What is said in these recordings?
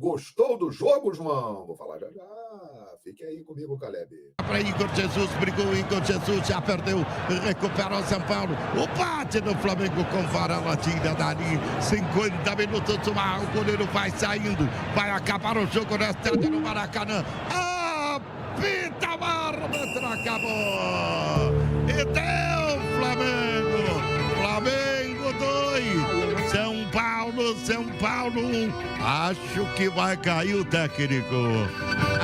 Gostou do jogo, João? Vou falar já já. Fique aí comigo, Caleb. Para Igor Jesus, brigou Igor Jesus, já perdeu, recupera o São Paulo. O bate do Flamengo com vara latina dali. 50 minutos, o goleiro vai saindo. Vai acabar o jogo na estádio no Maracanã. Apita o árbitro, acabou. E deu Flamengo. Flamengo 2. São Paulo 1. Acho que vai cair o técnico.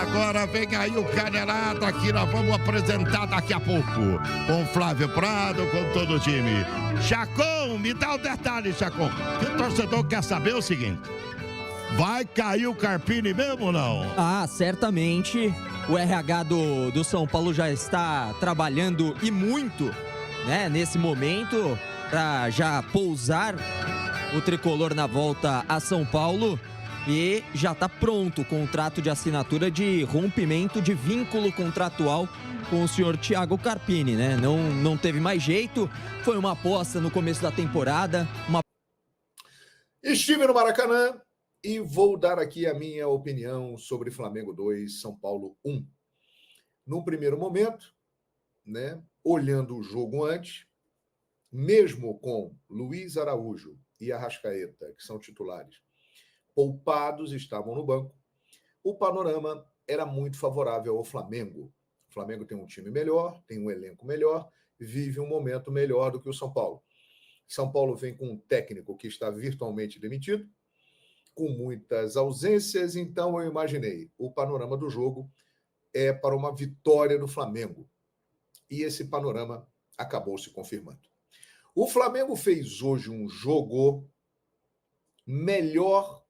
Agora vem aí o Canelada que nós vamos apresentar daqui a pouco. Com Flávio Prado, com todo o time. Chacon, me dá o detalhe, Chacon. Que o torcedor quer saber é o seguinte: vai cair o Carpini mesmo ou não? Certamente. O RH do São Paulo já está trabalhando e muito, né, nesse momento, para já pousar o tricolor na volta a São Paulo. E já está pronto o contrato de assinatura de rompimento de vínculo contratual com o senhor Thiago Carpini, né? Não teve mais jeito, foi uma aposta no começo da temporada. Estive no Maracanã e vou dar aqui a minha opinião sobre Flamengo 2, São Paulo 1. Num primeiro momento, né, olhando o jogo antes, mesmo com Luiz Araújo e Arrascaeta, que são titulares, poupados, estavam no banco, o panorama era muito favorável ao Flamengo. O Flamengo tem um time melhor, tem um elenco melhor, vive um momento melhor do que o São Paulo. São Paulo vem com um técnico que está virtualmente demitido, com muitas ausências, então eu imaginei, o panorama do jogo é para uma vitória do Flamengo. E esse panorama acabou se confirmando. O Flamengo fez hoje um jogo melhor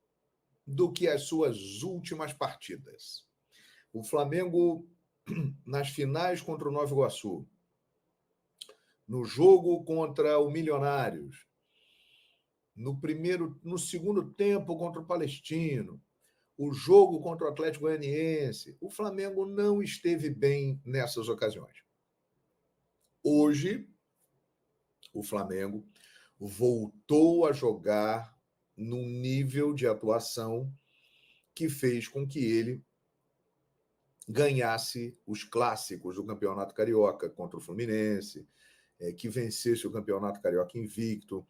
do que as suas últimas partidas. O Flamengo, nas finais contra o Nova Iguaçu, no jogo contra o Milionários, no segundo tempo contra o Palestino, o jogo contra o Atlético Goianiense, o Flamengo não esteve bem nessas ocasiões. Hoje, o Flamengo voltou a jogar num nível de atuação que fez com que ele ganhasse os clássicos do Campeonato Carioca contra o Fluminense, que vencesse o Campeonato Carioca invicto,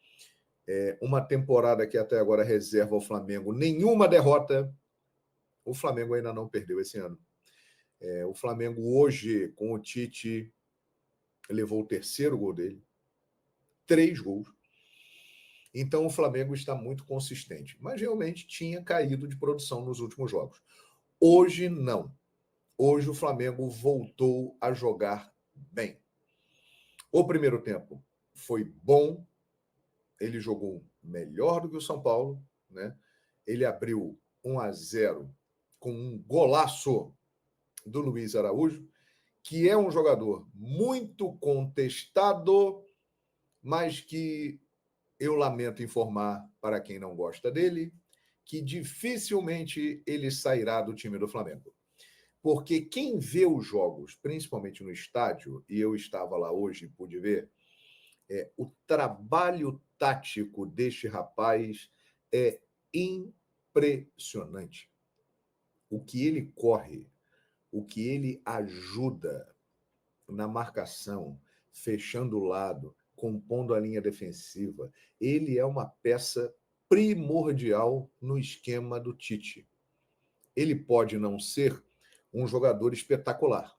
uma temporada que até agora reserva ao Flamengo nenhuma derrota. O Flamengo ainda não perdeu esse ano. O Flamengo hoje, com o Tite, levou o terceiro gol dele, 3 gols. Então o Flamengo está muito consistente, mas realmente tinha caído de produção nos últimos jogos. Hoje não. Hoje o Flamengo voltou a jogar bem. O primeiro tempo foi bom, ele jogou melhor do que o São Paulo, né? Ele abriu 1-0 com um golaço do Luiz Araújo, que é um jogador muito contestado, mas que eu lamento informar para quem não gosta dele, que dificilmente ele sairá do time do Flamengo. Porque quem vê os jogos, principalmente no estádio, e eu estava lá hoje e pude ver, o trabalho tático deste rapaz é impressionante. O que ele corre, o que ele ajuda na marcação, fechando o lado, compondo a linha defensiva, ele é uma peça primordial no esquema do Tite. Ele pode não ser um jogador espetacular,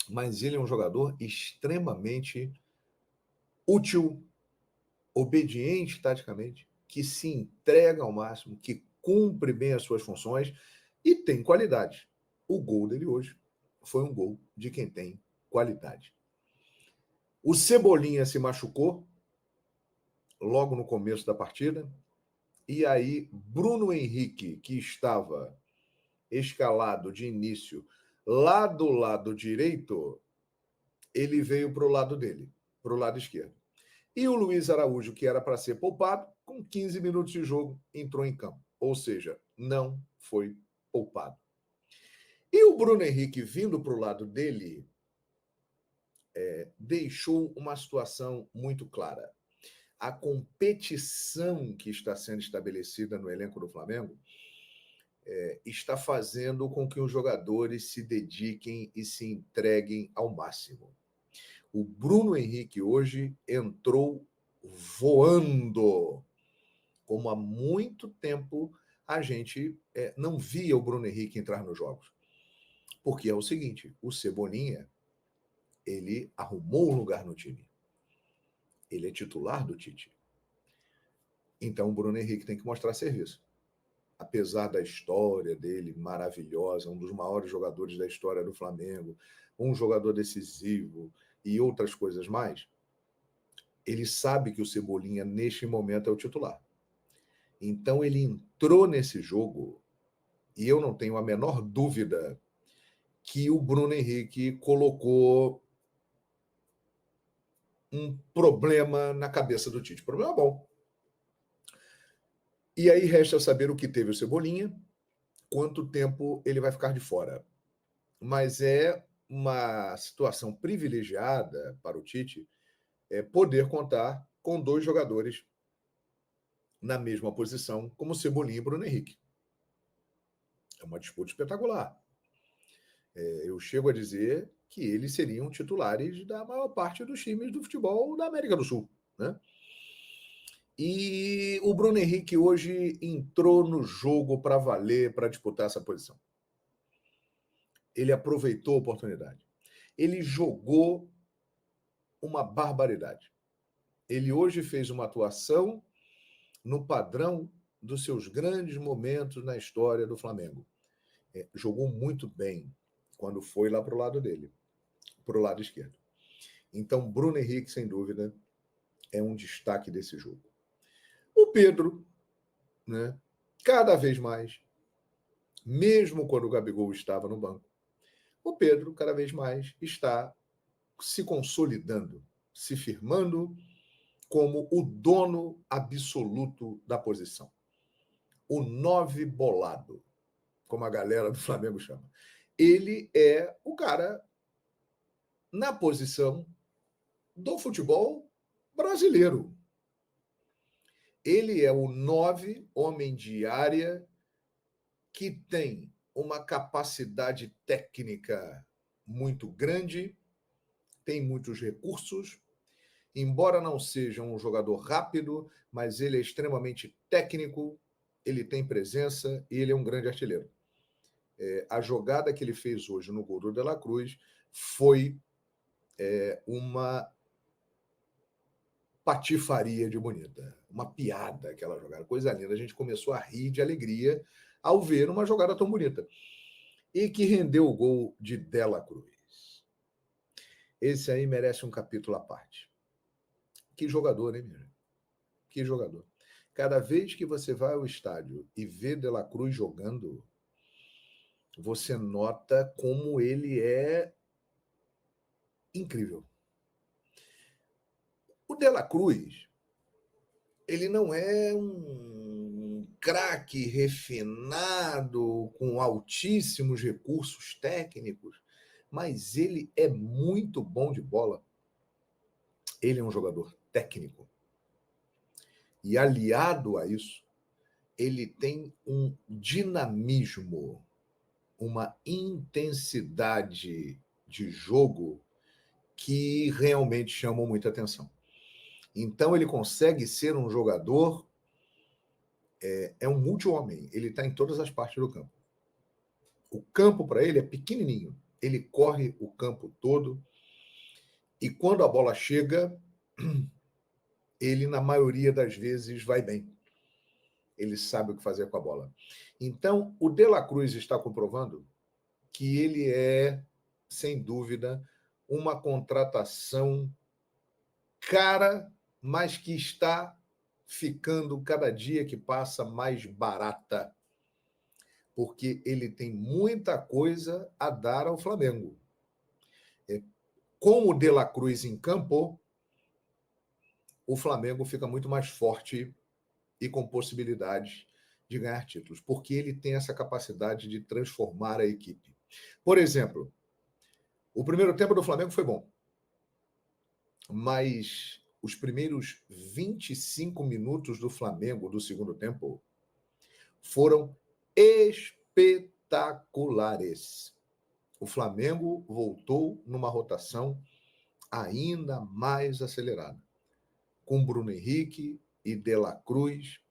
mas ele é um jogador extremamente útil, obediente taticamente, que se entrega ao máximo, que cumpre bem as suas funções e tem qualidade. O gol dele hoje foi um gol de quem tem qualidade. O Cebolinha se machucou logo no começo da partida, e aí Bruno Henrique, que estava escalado de início lá do lado direito, ele veio para o lado dele, para o lado esquerdo. E o Luiz Araújo, que era para ser poupado, com 15 minutos de jogo, entrou em campo. Ou seja, não foi poupado. E o Bruno Henrique, vindo para o lado dele, deixou uma situação muito clara. A competição que está sendo estabelecida no elenco do Flamengo está fazendo com que os jogadores se dediquem e se entreguem ao máximo. O Bruno Henrique hoje entrou voando, como há muito tempo a gente não via o Bruno Henrique entrar nos jogos. Porque é o seguinte, o Cebolinha, ele arrumou um lugar no time. Ele é titular do Tite. Então o Bruno Henrique tem que mostrar serviço. Apesar da história dele maravilhosa, um dos maiores jogadores da história do Flamengo, um jogador decisivo e outras coisas mais, ele sabe que o Cebolinha, neste momento, é o titular. Então ele entrou nesse jogo e eu não tenho a menor dúvida que o Bruno Henrique colocou um problema na cabeça do Tite. Problema bom. E aí resta saber o que teve o Cebolinha, quanto tempo ele vai ficar de fora. Mas é uma situação privilegiada para o Tite poder contar com 2 jogadores na mesma posição, como Cebolinha e Bruno Henrique. É uma disputa espetacular. Eu chego a dizer que eles seriam titulares da maior parte dos times do futebol da América do Sul, né? E o Bruno Henrique hoje entrou no jogo para valer, para disputar essa posição. Ele aproveitou a oportunidade. Ele jogou uma barbaridade. Ele hoje fez uma atuação no padrão dos seus grandes momentos na história do Flamengo. Jogou muito bem quando foi lá para o lado dele, para o lado esquerdo. Então, Bruno Henrique, sem dúvida, é um destaque desse jogo. O Pedro, né, cada vez mais, mesmo quando o Gabigol estava no banco, o Pedro, cada vez mais, está se consolidando, se firmando como o dono absoluto da posição. O 9 bolado, como a galera do Flamengo chama. Ele é o cara na posição do futebol brasileiro. Ele é o 9, homem de área, que tem uma capacidade técnica muito grande, tem muitos recursos, embora não seja um jogador rápido, mas ele é extremamente técnico, ele tem presença e ele é um grande artilheiro. A jogada que ele fez hoje no gol do De La Cruz foi uma patifaria de bonita, uma piada aquela jogada, coisa linda. A gente começou a rir de alegria ao ver uma jogada tão bonita. E que rendeu o gol de De La Cruz. Esse aí merece um capítulo à parte. Que jogador, hein, meu? Que jogador. Cada vez que você vai ao estádio e vê De La Cruz jogando, você nota como ele é incrível. O De La Cruz, ele não é um craque refinado, com altíssimos recursos técnicos, mas ele é muito bom de bola. Ele é um jogador técnico. E aliado a isso, ele tem um dinamismo, uma intensidade de jogo que realmente chamam muita atenção. Então ele consegue ser um jogador, é um multi-homem, ele está em todas as partes do campo. O campo para ele é pequenininho, ele corre o campo todo e quando a bola chega, ele na maioria das vezes vai bem. Ele sabe o que fazer com a bola. Então o De La Cruz está comprovando que ele é, sem dúvida, uma contratação cara, mas que está ficando cada dia que passa mais barata, porque ele tem muita coisa a dar ao Flamengo. Com o De La Cruz em campo, o Flamengo fica muito mais forte e com possibilidades de ganhar títulos, porque ele tem essa capacidade de transformar a equipe. Por exemplo, o primeiro tempo do Flamengo foi bom, mas os primeiros 25 minutos do Flamengo do segundo tempo foram espetaculares. O Flamengo voltou numa rotação ainda mais acelerada, com Bruno Henrique e De La Cruz